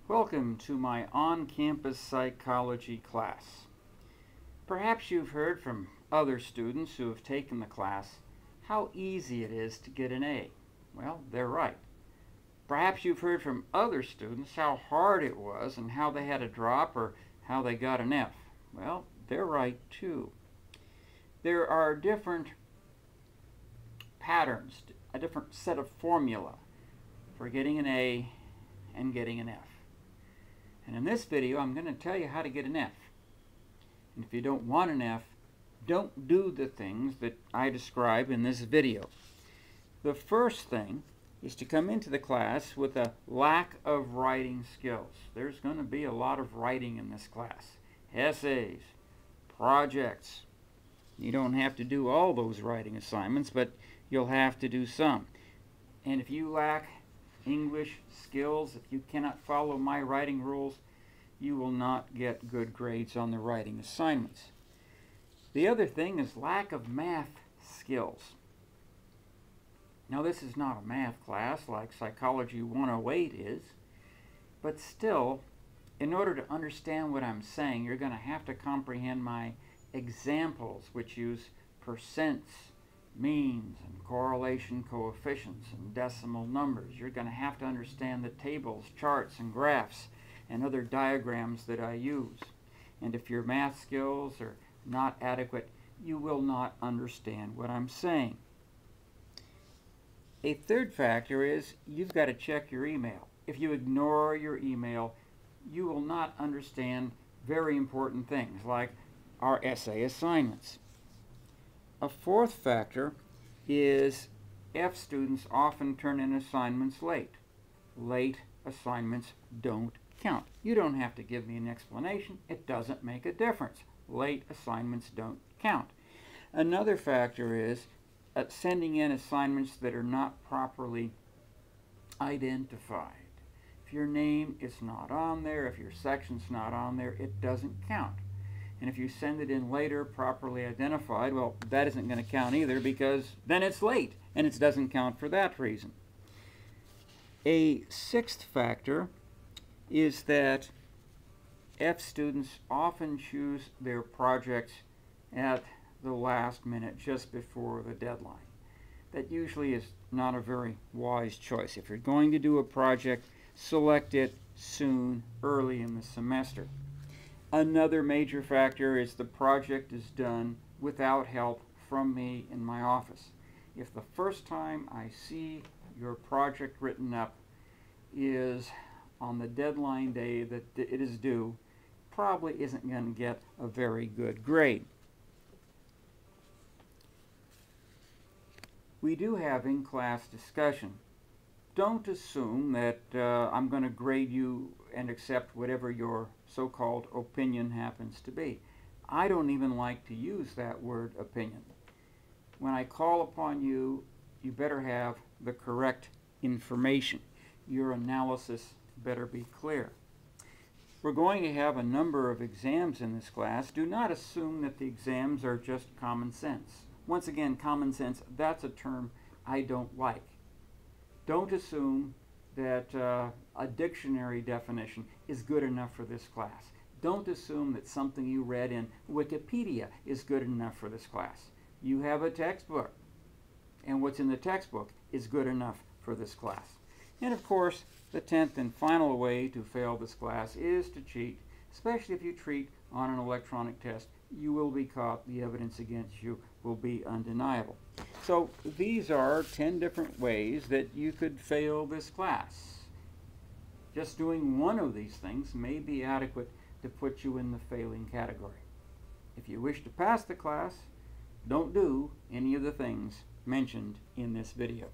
Welcome to my on-campus psychology class. Perhaps you've heard from other students who have taken the class how easy it is to get an A. Well, they're right. Perhaps you've heard from other students how hard it was and how they had a drop or how they got an F. Well, they're right too. There are different patterns, a different set of formula for getting an A and getting an F. And in this video, I'm going to tell you how to get an F. And if you don't want an F, don't do the things that I describe in this video. The first thing is to come into the class with a lack of writing skills. There's going to be a lot of writing in this class. Essays, projects. You don't have to do all those writing assignments, but you'll have to do some. And if you lack English skills, if you cannot follow my writing rules, you will not get good grades on the writing assignments. The other thing is lack of math skills. Now, this is not a math class like Psychology 108 is, but still, in order to understand what I'm saying, you're going to have to comprehend my examples, which use percents, means, and correlation coefficients, and decimal numbers. You're going to have to understand the tables, charts, and graphs, and other diagrams that I use. And if your math skills are not adequate, you will not understand what I'm saying. A third factor is you've got to check your email. If you ignore your email, you will not understand very important things like our essay assignments. A fourth factor is F students often turn in assignments late. Late assignments don't count. You don't have to give me an explanation. It doesn't make a difference. Late assignments don't count. Another factor is sending in assignments that are not properly identified. If your name is not on there, if your section's not on there, it doesn't count. And if you send it in later, properly identified, well, that isn't going to count either because then it's late, and it doesn't count for that reason. A sixth factor is that F students often choose their projects at the last minute, just before the deadline. That usually is not a very wise choice. If you're going to do a project, select it soon, early in the semester. Another major factor is the project is done without help from me in my office. If the first time I see your project written up is on the deadline day that it is due, probably isn't going to get a very good grade. We do have in-class discussion. Don't assume that I'm going to grade you and accept whatever your so-called opinion happens to be. I don't even like to use that word opinion. When I call upon you, you better have the correct information. Your analysis better be clear. We're going to have a number of exams in this class. Do not assume that the exams are just common sense. Once again, common sense, that's a term I don't like. Don't assume that a dictionary definition is good enough for this class. Don't assume that something you read in Wikipedia is good enough for this class. You have a textbook, and what's in the textbook is good enough for this class. And of course, the 10th and final way to fail this class is to cheat, especially if you cheat on an electronic test. You will be caught. The evidence against you will be undeniable. So these are 10 different ways that you could fail this class. Just doing one of these things may be adequate to put you in the failing category. If you wish to pass the class, don't do any of the things mentioned in this video.